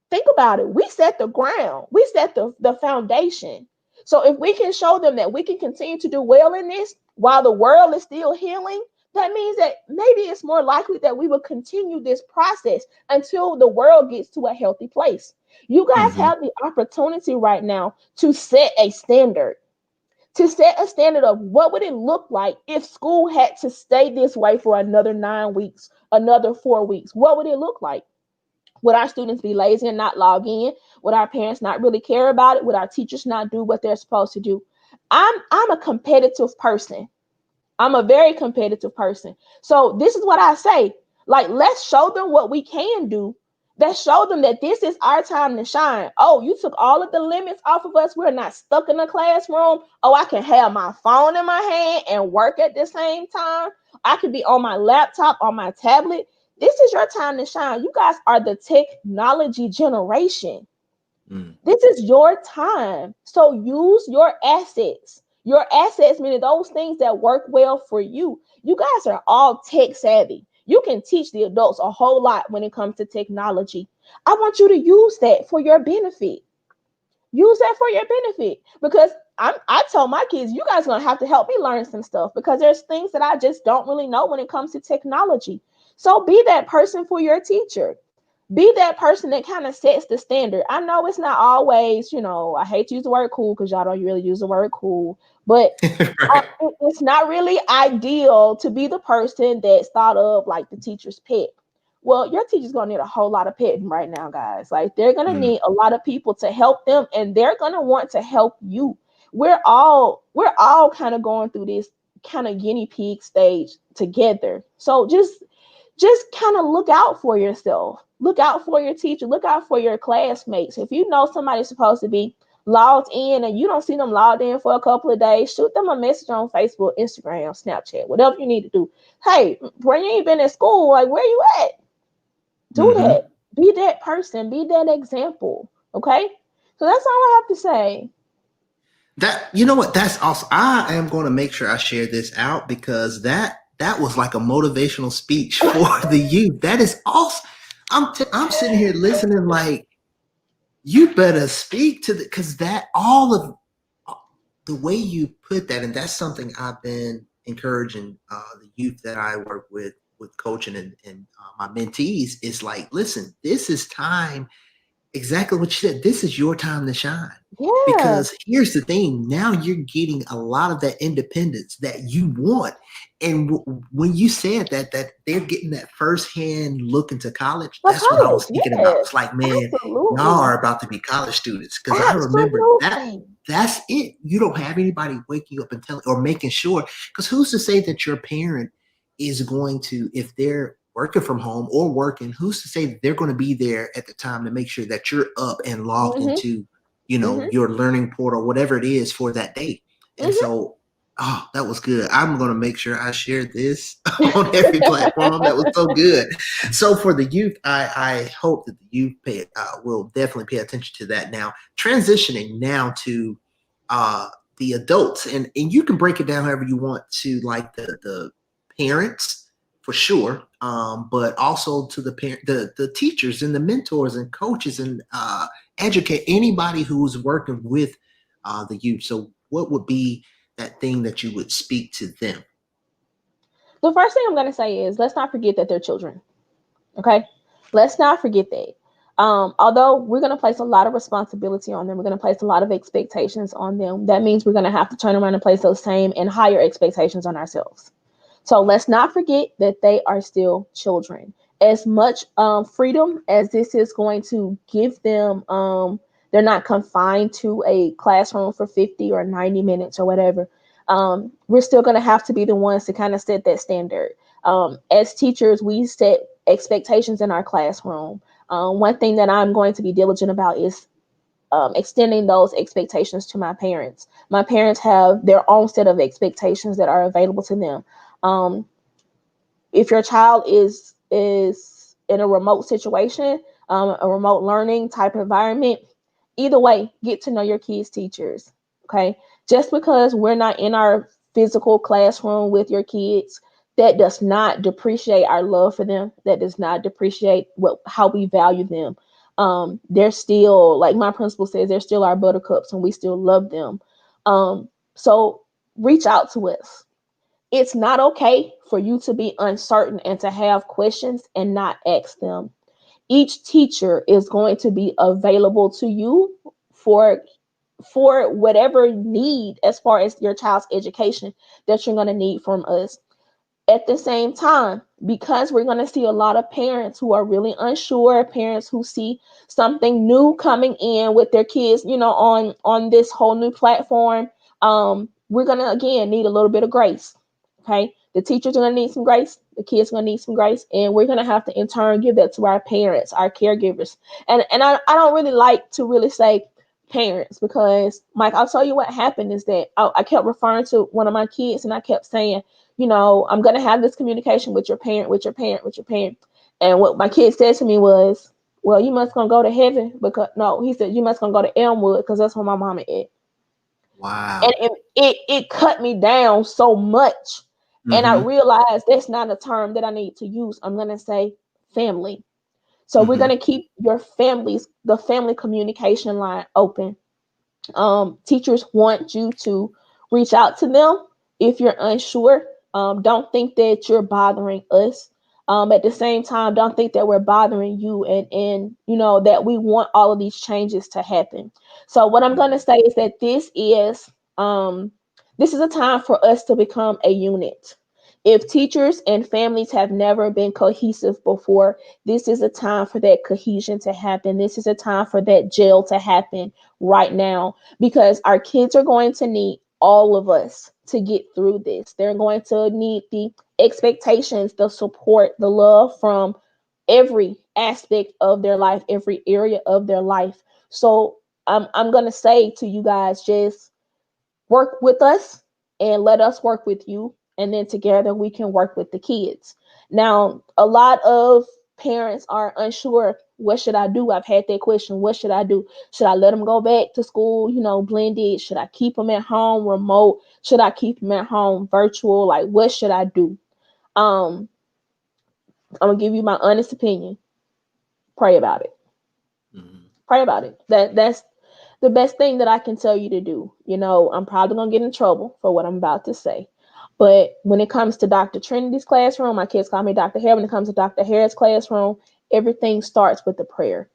think about it. We set the ground, we set the foundation. So if we can show them that we can continue to do well in this while the world is still healing, that means that maybe it's more likely that we will continue this process until the world gets to a healthy place. You guys Mm-hmm. have the opportunity right now to set a standard, to set a standard of what would it look like if school had to stay this way for another 9 weeks, another 4 weeks. What would it look like? Would our students be lazy and not log in? Would our parents not really care about it? Would our teachers not do what they're supposed to do? I'm a competitive person. I'm a very competitive person. So this is what I say. Like, let's show them what we can do. Let's show them that this is our time to shine. Oh, you took all of the limits off of us. We're not stuck in a classroom. Oh, I can have my phone in my hand and work at the same time. I could be on my laptop, on my tablet. This is your time to shine. You guys are the technology generation. Mm. This is your time. So use your assets. Your assets, meaning those things that work well for you. You guys are all tech savvy. You can teach the adults a whole lot when it comes to technology. I want you to use that for your benefit. Use that for your benefit because I tell my kids, you guys are going to have to help me learn some stuff because there's things that I just don't really know when it comes to technology. So be that person for your teacher. Be that person that kind of sets the standard. I know it's not always, I hate to use the word cool because y'all don't really use the word cool, but Right. it's not really ideal to be the person that's thought of like the teacher's pet. Well, your teacher's gonna need a whole lot of petting right now, guys. Like they're gonna Mm, need a lot of people to help them, and they're gonna want to help you. We're all kind of going through this kind of guinea pig stage together. So just kind of look out for yourself. Look out for your teacher. Look out for your classmates. If you know somebody's supposed to be logged in and you don't see them logged in for a couple of days, shoot them a message on Facebook, Instagram, Snapchat, whatever you need to do. Hey, when you ain't been in school, like where you at? Do hmm that. Be that person. Be that example. Okay? So that's all I have to say. That, you know what? That's awesome. I am going to make sure I share this out because that was like a motivational speech for the youth. That is awesome. I'm sitting here listening like you better speak to the because that all of the way you put that, and that's something I've been encouraging the youth that I work with coaching and my mentees is like, listen, this is time exactly what you said. This is your time to shine. Yeah. Because here's the thing, now you're getting a lot of that independence that you want. And when you said that they're getting that firsthand look into college, For that's what I college. was thinking about. Yes. It's like, man, y'all Absolutely. are about to be college students. Because I remember Absolutely. that's it. You don't have anybody waking up and telling or making sure. Because who's to say that your parent is going to, if they're working from home or working, who's to say that they're going to be there at the time to make sure that you're up and logged Mm-hmm. into, Mm-hmm. your learning portal, whatever it is for that day. And Mm-hmm. so, oh, that was good. I'm going to make sure I share this on every platform. That was so good. So for the youth, I hope that the youth will definitely pay attention to that now. Transitioning now to uh, the adults, and you can break it down however you want to, like the parents for sure, but also to the parent, the teachers and the mentors and coaches and educate anybody who's working with the youth. So, what would be that thing that you would speak to them? The first thing I'm going to say is let's not forget that they're children. Okay. Let's not forget that. Although we're going to place a lot of responsibility on them, we're going to place a lot of expectations on them. That means we're going to have to turn around and place those same and higher expectations on ourselves. So let's not forget that they are still children. As much freedom as this is going to give them, they're not confined to a classroom for 50 or 90 minutes or whatever. We're still going to have to be the ones to kind of set that standard. As teachers, we set expectations in our classroom. One thing that I'm going to be diligent about is extending those expectations to my parents. My parents have their own set of expectations that are available to them. Um, if your child is in a remote situation, a remote learning type of environment, either way, get to know your kids' teachers. Okay, just because we're not in our physical classroom with your kids, that does not depreciate our love for them. That does not depreciate how we value them. They're still, like my principal says, they're still our buttercups, and we still love them. So reach out to us. It's not okay for you to be uncertain and to have questions and not ask them. Each teacher is going to be available to you for whatever need as far as your child's education that you're going to need from us. At the same time, because we're going to see a lot of parents who are really unsure, parents who see something new coming in with their kids, on this whole new platform, we're going to again need a little bit of grace. Okay, the teachers are going to need some grace, the kids are going to need some grace, and we're going to have to in turn give that to our parents, our caregivers. And I don't really like to really say parents, because Mike, I'll tell you what happened is that I kept referring to one of my kids and I kept saying, I'm going to have this communication with your parent, with your parent, with your parent. And what my kid said to me was, well, you must gonna go to heaven, because no, he said, you must gonna go to Elmwood because that's where my mama is. And Wow. it cut me down so much. And I Mm-hmm. realized that's not a term that I need to use. I'm going to say family. So we're Mm-hmm. going to keep the family communication line open. Teachers want you to reach out to them if you're unsure. Don't think that you're bothering us. At the same time, don't think that we're bothering you, and that we want all of these changes to happen. So what I'm going to say is that this is a time for us to become a unit. If teachers and families have never been cohesive before, this is a time for that cohesion to happen. This is a time for that gel to happen right now, because our kids are going to need all of us to get through this. They're going to need the expectations, the support, the love from every aspect of their life, every area of their life. So I'm going to say to you guys, just work with us and let us work with you. And then together we can work with the kids. Now, a lot of parents are unsure, what should I do? I've had that question. What should I do? Should I let them go back to school, blended? Should I keep them at home remote? Should I keep them at home virtual? Like, what should I do? I'm gonna give you my honest opinion. Pray about it. Pray about it. That's the best thing that I can tell you to do. I'm probably gonna get in trouble for what I'm about to say. But when it comes to Dr. Trinity's classroom, my kids call me Dr. Hare. When it comes to Dr. Hare's classroom, everything starts with a prayer.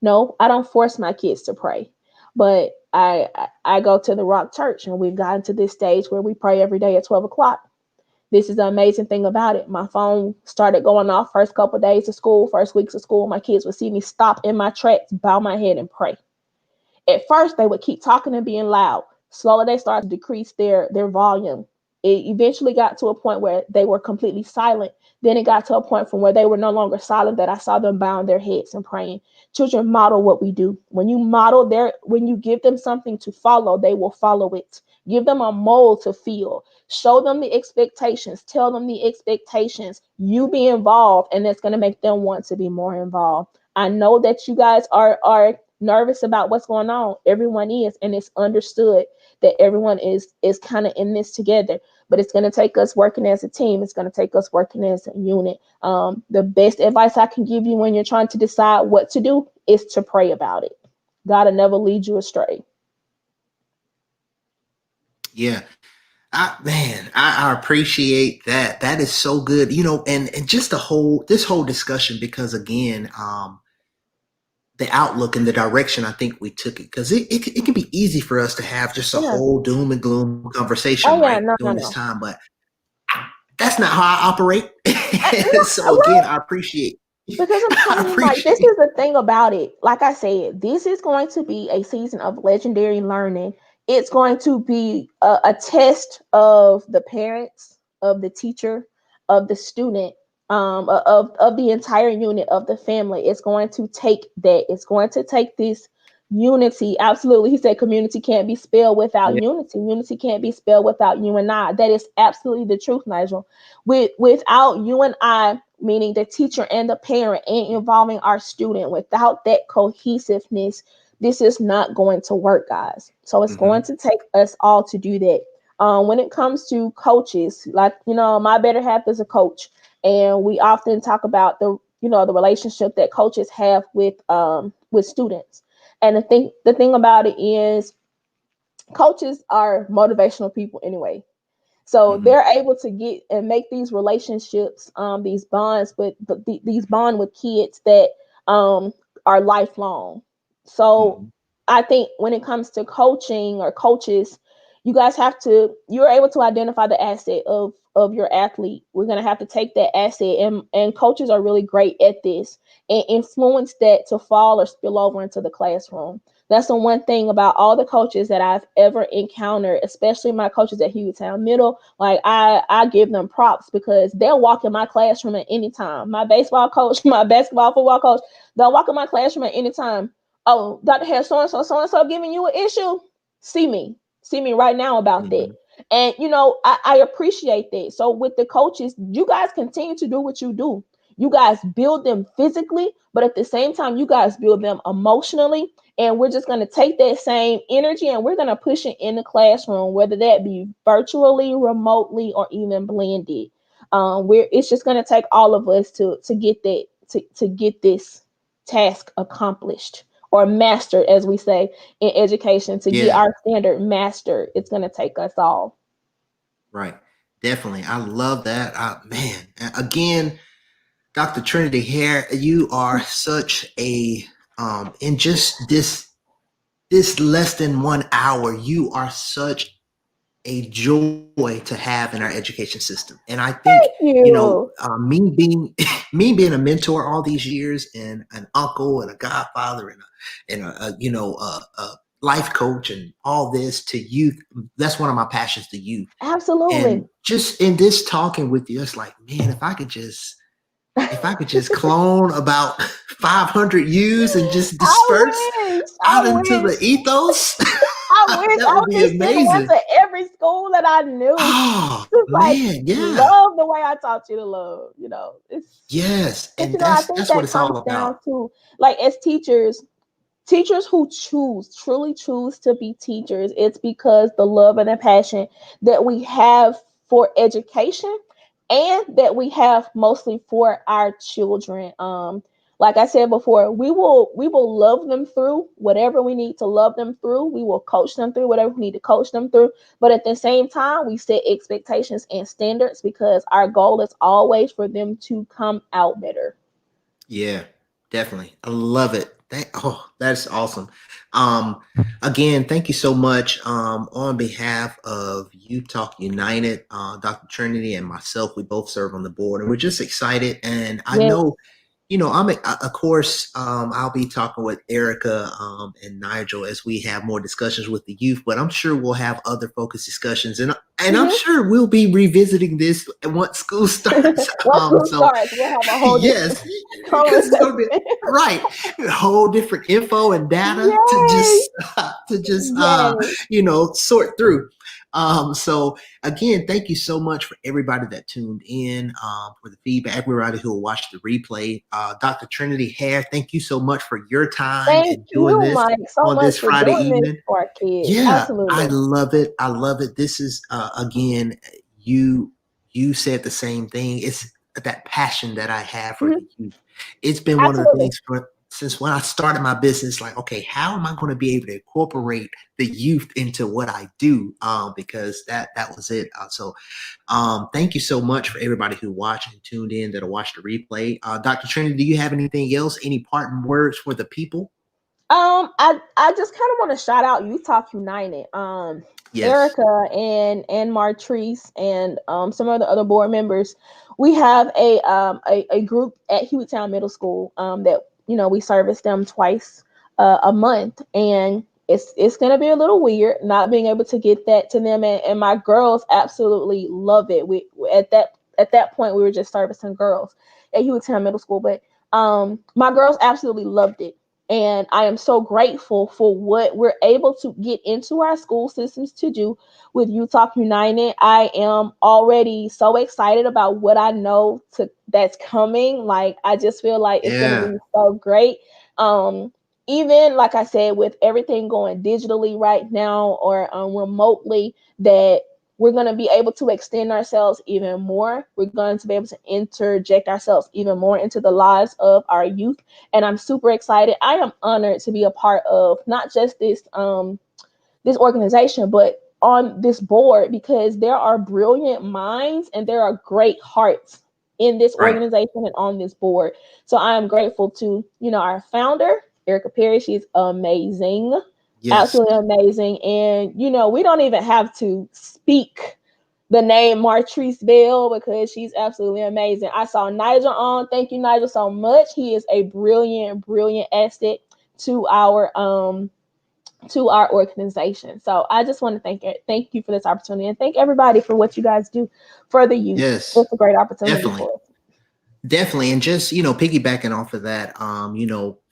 No, I don't force my kids to pray, but I go to the Rock Church, and we've gotten to this stage where we pray every day at 12 o'clock. This is the amazing thing about it. My phone started going off first couple of days of school, first weeks of school. My kids would see me stop in my tracks, bow my head, and pray. At first, they would keep talking and being loud. Slowly, they started to decrease their volume. It eventually got to a point where they were completely silent. Then it got to a point from where they were no longer silent, that I saw them bowing their heads and praying. Children model what we do. When you give them something to follow, they will follow it. Give them a mold to feel. Show them the expectations. Tell them the expectations. You be involved, and that's going to make them want to be more involved. I know that you guys are nervous about what's going on. Everyone is, and it's understood that everyone is kind of in this together. But it's going to take us working as a team. It's going to take us working as a unit. The best advice I can give you when you're trying to decide what to do is to pray about it. God will never lead you astray. Yeah. I appreciate that. That is so good. And just this whole discussion, because again, the outlook and the direction I think we took it, because it can be easy for us to have just a whole doom and gloom conversation, Oh yeah, right, no, no, during this no. time, but that's not how I operate. So again, Well, I appreciate because I'm I telling you, like, this appreciate is the thing about it. Like I said, this is going to be a season of legendary learning. It's going to be a test of the parents, of the teacher, of the student, of the entire unit, of the family. It's going to take that. It's going to take this unity. Absolutely. He said community can't be spelled without yeah. unity. Unity can't be spelled without you and I. That is absolutely the truth, Nigel. Without you and I, meaning the teacher and the parent, and involving our student, without that cohesiveness, this is not going to work, guys. So it's going to take us all to do that. When it comes to coaches, like, my better half is a coach, and we often talk about the relationship that coaches have with students. And the thing about it is, coaches are motivational people anyway. So they're able to get and make these relationships, these bonds these bond with kids that are lifelong. So I think when it comes to coaching or coaches, you're able to identify the asset of your athlete. We're gonna have to take that asset, and coaches are really great at this, and influence that to fall or spill over into the classroom. That's the one thing about all the coaches that I've ever encountered, especially my coaches at Hueytown Middle. Like, I give them props, because they'll walk in my classroom at any time. My baseball coach, my basketball, football coach, they'll walk in my classroom at any time. Oh, Dr. Harris, so and so giving you an issue. See me right now about that. And I appreciate that. So with the coaches, you guys continue to do what you do. You guys build them physically, but at the same time, you guys build them emotionally. And we're just going to take that same energy, and we're going to push it in the classroom, whether that be virtually, remotely, or even blended. It's just going to take all of us to get that, to get this task accomplished, or mastered, as we say in education, to get our standard mastered. It's going to take us all. Right. Definitely. I love that. Man, again, Dr. Trinity Hare, you are such a in just this less than 1 hour, you are such a joy to have in our education system. And I think, Thank you. me being me being a mentor all these years, and an uncle and a godfather and a life coach and all this to youth, that's one of my passions, to youth. And Absolutely. just in this talking with you, it's like, man, if I could just clone about 500 U's and just disperse I out into wish, the ethos, I wish that I would would be just send one amazing. to every school that I knew. Oh Just like man, yeah. love the way I taught you to love. It's Yes. but And I that's think that's what that it's all comes down about. to like as teachers who truly choose to be teachers, it's because the love and the passion that we have for education and that we have mostly for our children. Like I said before, we will love them through whatever we need to love them through. We will coach them through whatever we need to coach them through. But at the same time, we set expectations and standards because our goal is always for them to come out better. Yeah, definitely. I love it. That's awesome. Um, Again, thank you so much. On behalf of Youth Talk United, Dr. Trinity and myself, we both serve on the board, and we're just excited. And I Yes. know, of course, I'll be talking with Erica and Nigel as we have more discussions with the youth, but I'm sure we'll have other focused discussions, and I'm Mhm. sure we'll be revisiting this once school starts. Once school So starts, we'll have a whole different yes, because it's going to be conversation. right, a whole different info and data to Yay! just to just Yes. sort through. So again, thank you so much for everybody that tuned in, for the feedback, everybody who will watch the replay. Dr. Trinity Hare, thank you so much for your time Thank and doing you, this Mike, so on much this for Friday doing this evening. for our kids. Yeah, I Absolutely. love it. I love it. This is again, you said the same thing. It's that passion that I have for Mhm. the youth. It's been one of the Absolutely. things since when I started my business. Like, okay, how am I going to be able to incorporate the youth into what I do? Because that was it. Thank you so much for everybody who watched and tuned in, that'll watch the replay. Dr. Trinity, do you have anything else? Any parting words for the people? I just kind of want to shout out Youth Talk United. Yes. Erica and Martrice and some of the other board members. We have a group at Hewitttown Middle School that we service them twice a month, and it's gonna be a little weird not being able to get that to them, and my girls absolutely love it. We at that point we were just servicing girls at Hewitttown Middle School, but my girls absolutely loved it, and I am so grateful for what we're able to get into our school systems to do with Youth Talk United. I am already so excited about what I know that's coming. Like I just feel like it's gonna Yeah. be so great. Um, Even like I said, with everything going digitally right now or remotely, that we're going to be able to extend ourselves even more. We're going to be able to interject ourselves even more into the lives of our youth, and I'm super excited. I am honored to be a part of not just this organization, but on this board because there are brilliant minds and there are great hearts in this Right. organization and on this board. So I am grateful to our founder, Erica Perry. She's amazing, Yes. absolutely amazing, and we don't even have to speak the name Martrice Bell because she's absolutely amazing. I saw Nigel on. Thank you, Nigel, so much. He is a brilliant, brilliant asset to our organization. So I just want to thank you for this opportunity and thank everybody for what you guys do for the youth. Yes. It's a great opportunity Definitely. for us. Definitely. And just, piggybacking off of that,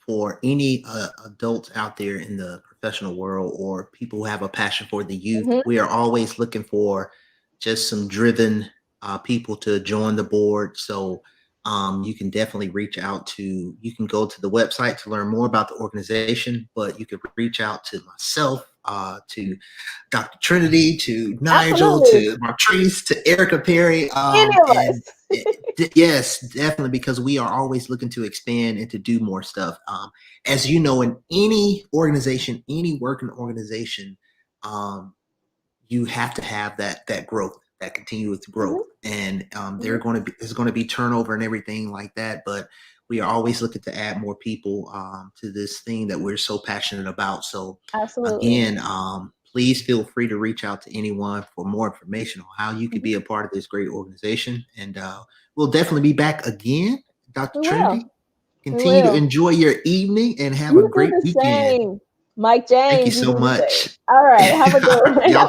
for any adults out there in the professional world or people who have a passion for the youth, Mhm. we are always looking for just some driven people to join the board. So you can definitely you can go to the website to learn more about the organization, but you could reach out to myself, to Dr. Trinity, to Nigel, Absolutely. to Martrice, to Erica Perry, Any of and us. yes, definitely, because we are always looking to expand and to do more stuff. As you know, in any organization, any working organization, um, you have to have that growth. that continuous growth. And there's going to be turnover and everything like that, but we are always looking to add more people to this thing that we're so passionate about. So Absolutely. again, please feel free to reach out to anyone for more information on how you could be a part of this great organization. And we'll definitely be back again, Dr. We Trinity. will. Continue to will. enjoy your evening and have You a do great the weekend. same. Mike Thank you James, you so do the same. much. All right. Have a good one. Y'all